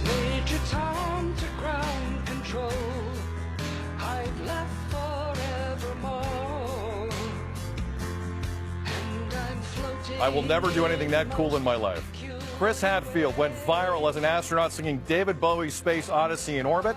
Major Tom to ground control. I've left forevermore. And I'm floating. I will never do anything that cool in my life. Chris Hadfield went viral as an astronaut singing David Bowie's Space Odyssey in orbit.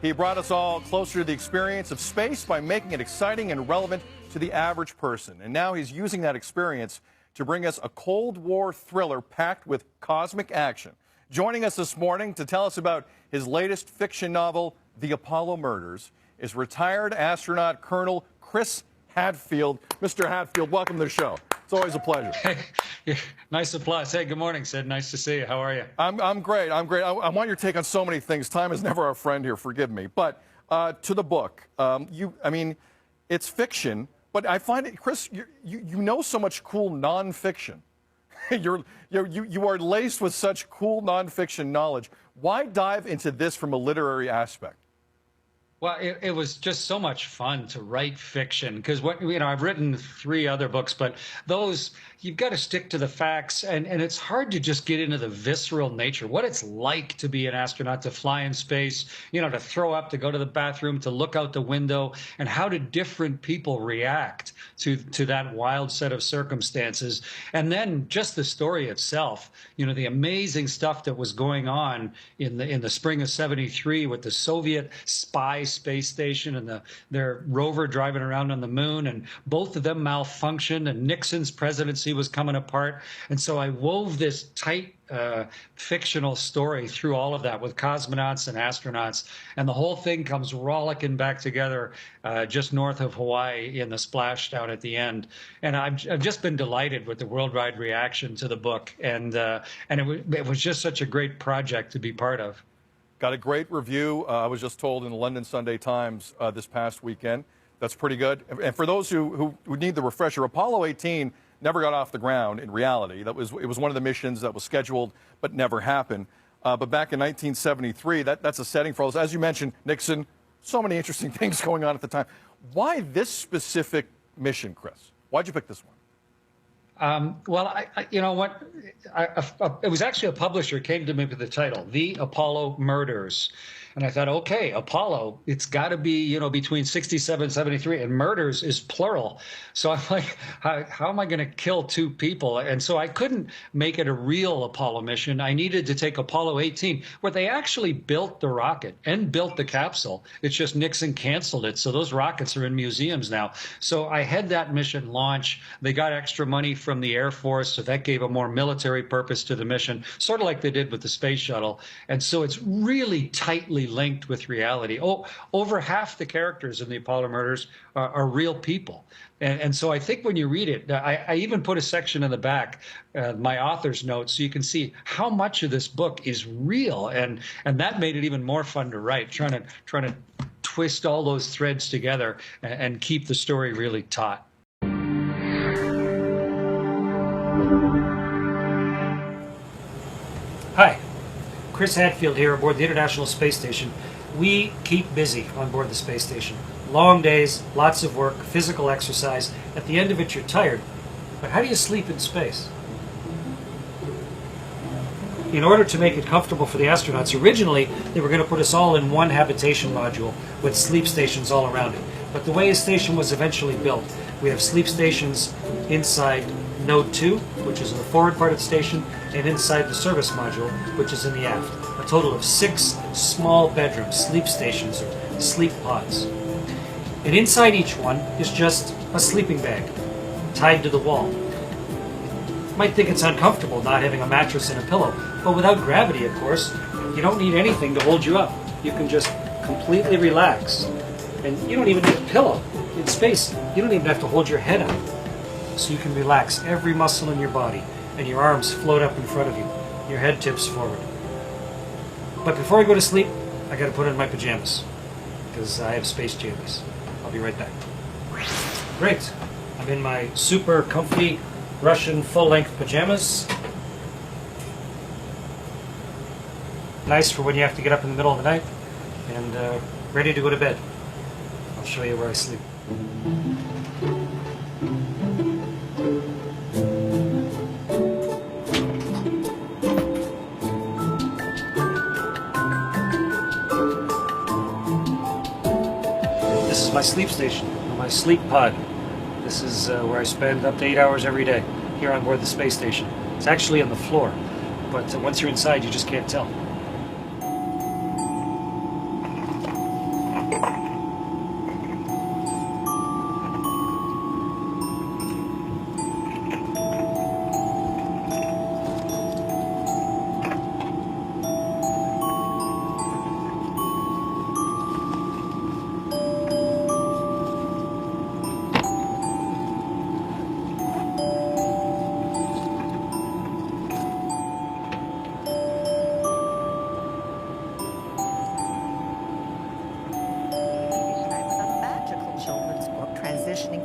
He brought us all closer to the experience of space by making it exciting and relevant to the average person. And now he's using that experience to bring us a Cold War thriller packed with cosmic action. Joining us this morning to tell us about his latest fiction novel, The Apollo Murders, is retired astronaut Colonel Chris Hadfield. Mr. Hadfield, welcome to the show. It's always a pleasure. Hey, nice applause. Hey, good morning, Sid. Nice to see you. How are you? I'm great. I'm great. I want your take on so many things. Time is never our friend here. Forgive me. But to the book, it's fiction, but I find it, Chris, you know so much cool nonfiction. You are laced with such cool nonfiction knowledge. Why dive into this from a literary aspect? Well, it was just so much fun to write fiction because I've written 3 other books, but those you've got to stick to the facts, and it's hard to just get into the visceral nature, what it's like to be an astronaut, to fly in space, to throw up, to go to the bathroom, to look out the window, and how do different people react to that wild set of circumstances, and then just the story itself, the amazing stuff that was going on in the spring of '73 with the Soviet spy space station and their rover driving around on the moon, and both of them malfunctioned, and Nixon's presidency was coming apart. And so I wove this tight fictional story through all of that with cosmonauts and astronauts, and the whole thing comes rollicking back together just north of Hawaii in the splashdown at the end. And I've just been delighted with the worldwide reaction to the book, and it was just such a great project to be part of. Got a great review. I was just told in the London Sunday Times this past weekend. That's pretty good. And for those who need the refresher, Apollo 18 never got off the ground in reality. It was one of the missions that was scheduled but never happened. But back in 1973, that's a setting for all this. As you mentioned, Nixon, so many interesting things going on at the time. Why this specific mission, Chris? Why'd you pick this one? Well, you know what? It was actually a publisher came to me with the title, The Apollo Murders. And I thought, okay, Apollo, it's got to be, between 67 and 73, and murders is plural. So I'm like, how am I going to kill 2 people? And so I couldn't make it a real Apollo mission. I needed to take Apollo 18, where they actually built the rocket and built the capsule. It's just Nixon canceled it. So those rockets are in museums now. So I had that mission launch. They got extra money from the Air Force, so that gave a more military purpose to the mission, sort of like they did with the space shuttle. And so it's really tightly linked with reality. Over half the characters in the Apollo Murders are real people. And so I think when you read it, I even put a section in the back, my author's notes, so you can see how much of this book is real. And that made it even more fun to write, trying to twist all those threads together and keep the story really taut. Hi, Chris Hadfield here aboard the International Space Station. We keep busy on board the space station. Long days, lots of work, physical exercise. At the end of it, you're tired. But how do you sleep in space? In order to make it comfortable for the astronauts, originally they were going to put us all in one habitation module with sleep stations all around it. But the way a station was eventually built, we have sleep stations inside Node 2, which is in the forward part of the station, and inside the service module, which is in the aft. A total of 6 small bedrooms, sleep stations, or sleep pods. And inside each one is just a sleeping bag tied to the wall. You might think it's uncomfortable not having a mattress and a pillow, but without gravity, of course, you don't need anything to hold you up. You can just completely relax. And you don't even need a pillow. In space, you don't even have to hold your head up. So you can relax every muscle in your body, and your arms float up in front of you. Your head tips forward. But before I go to sleep, I gotta put on my pajamas, because I have space jammies. I'll be right back. Great. I'm in my super comfy Russian full-length pajamas. Nice for when you have to get up in the middle of the night, and ready to go to bed. I'll show you where I sleep. my sleep station, my sleep pod. This is where I spend up to 8 hours every day here on board the space station. It's actually on the floor, but once you're inside, you just can't tell.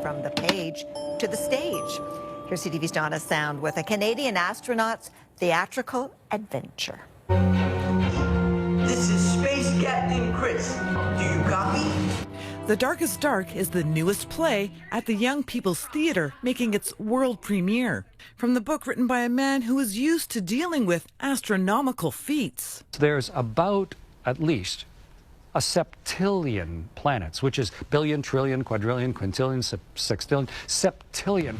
From the page to the stage. Here's CTV's Donna Sound with a Canadian astronaut's theatrical adventure. This is Space Captain Chris. Do you copy? The Darkest Dark is the newest play at the Young People's Theatre, making its world premiere. From the book written by a man who is used to dealing with astronomical feats. There's about, at least, a septillion planets, which is billion, trillion, quadrillion, quintillion, sextillion, septillion.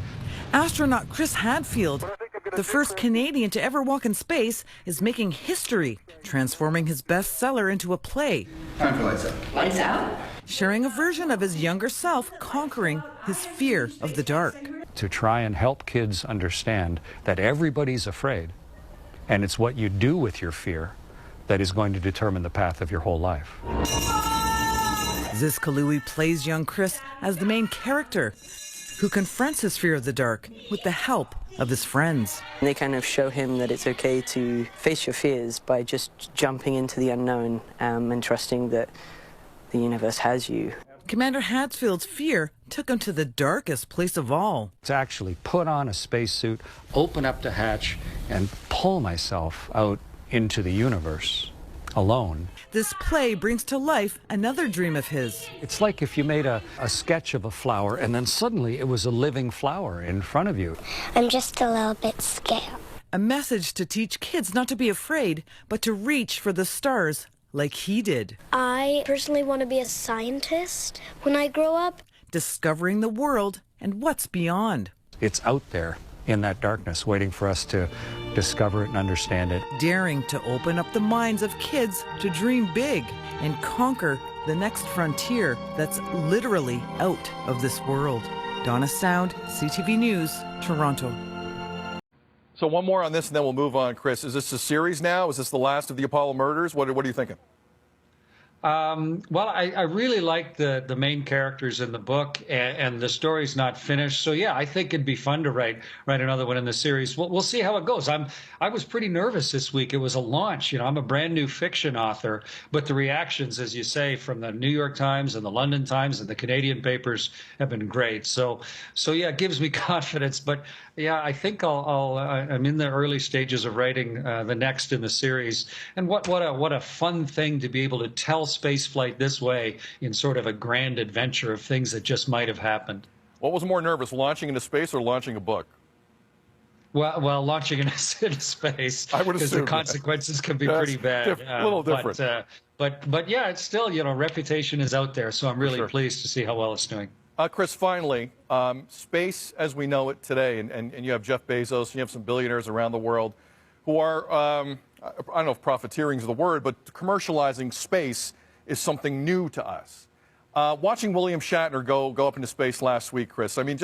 Astronaut Chris Hadfield, the first Canadian to ever walk in space, is making history, transforming his bestseller into a play. Time for lights out. Lights out? Sharing a version of his younger self conquering his fear of the dark. To try and help kids understand that everybody's afraid, and it's what you do with your fear that is going to determine the path of your whole life. Ziz Kaloui plays young Chris as the main character, who confronts his fear of the dark with the help of his friends. They kind of show him that it's okay to face your fears by just jumping into the unknown and trusting that the universe has you. Commander Hadfield's fear took him to the darkest place of all. To actually put on a spacesuit, open up the hatch, and pull myself out into the universe alone. This play brings to life another dream of his. It's like if you made a sketch of a flower and then suddenly it was a living flower in front of you. I'm just a little bit scared. A message to teach kids not to be afraid, but to reach for the stars like he did. I personally want to be a scientist when I grow up. Discovering the world and what's beyond. It's out there in that darkness, waiting for us to discover it and understand it. Daring to open up the minds of kids to dream big and conquer the next frontier that's literally out of this world. Donna Sound, CTV News, Toronto. So one more on this and then we'll move on, Chris. Is this a series now? Is this the last of the Apollo murders? What are you thinking? Well, I really like the main characters in the book, and the story's not finished. So yeah, I think it'd be fun to write another one in the series. We'll see how it goes. I was pretty nervous this week. It was a launch. You know, I'm a brand new fiction author, but the reactions, as you say, from the New York Times and the London Times and the Canadian papers have been great. So yeah, it gives me confidence. But yeah, I think I'm in the early stages of writing the next in the series. And what a fun thing to be able to tell space flight this way in sort of a grand adventure of things that just might have happened. What was more nervous, launching into space or launching a book? Well, launching into space, I would because assume the consequences can be pretty bad. A little different. But yeah, it's still, reputation is out there, so I'm really pleased to see how well it's doing. Chris, finally, space as we know it today, and you have Jeff Bezos, and you have some billionaires around the world who are, I don't know if profiteering is the word, but commercializing space is something new to us. Watching William Shatner go up into space last week, Chris, I mean,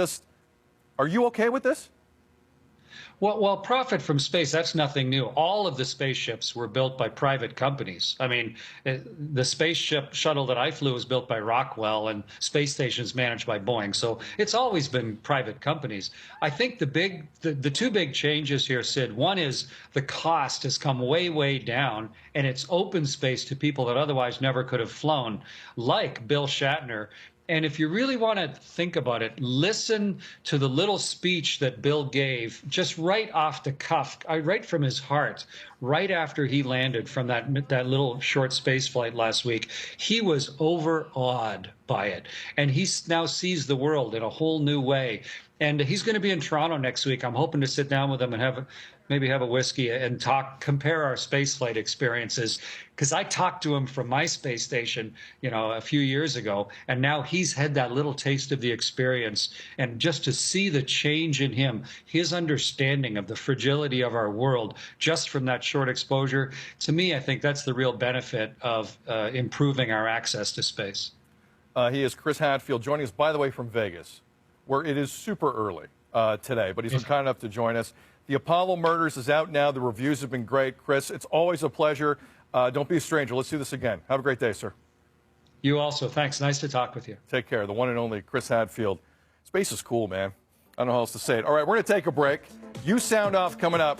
are you okay with this? Well, profit from space, that's nothing new. All of the spaceships were built by private companies. I mean, the spaceship shuttle that I flew was built by Rockwell, and space stations managed by Boeing. So it's always been private companies. I think the two big changes here, Sid, one is the cost has come way, way down, and it's open space to people that otherwise never could have flown, like Bill Shatner. And if you really want to think about it, listen to the little speech that Bill gave just right off the cuff, right from his heart, right after he landed from that little short space flight last week. He was overawed by it. And he now sees the world in a whole new way. And he's going to be in Toronto next week. I'm hoping to sit down with him and maybe have a whiskey and compare our spaceflight experiences. Because I talked to him from my space station, a few years ago, and now he's had that little taste of the experience. And just to see the change in him, his understanding of the fragility of our world, just from that short exposure, to me, I think that's the real benefit of improving our access to space. He is Chris Hadfield, joining us, by the way, from Vegas, where it is super early today, but he's been kind enough to join us. The Apollo Murders is out now. The reviews have been great. Chris, it's always a pleasure. Don't be a stranger. Let's do this again. Have a great day, sir. You also. Thanks. Nice to talk with you. Take care. The one and only Chris Hadfield. Space is cool, man. I don't know how else to say it. All right, we're going to take a break. You sound off coming up.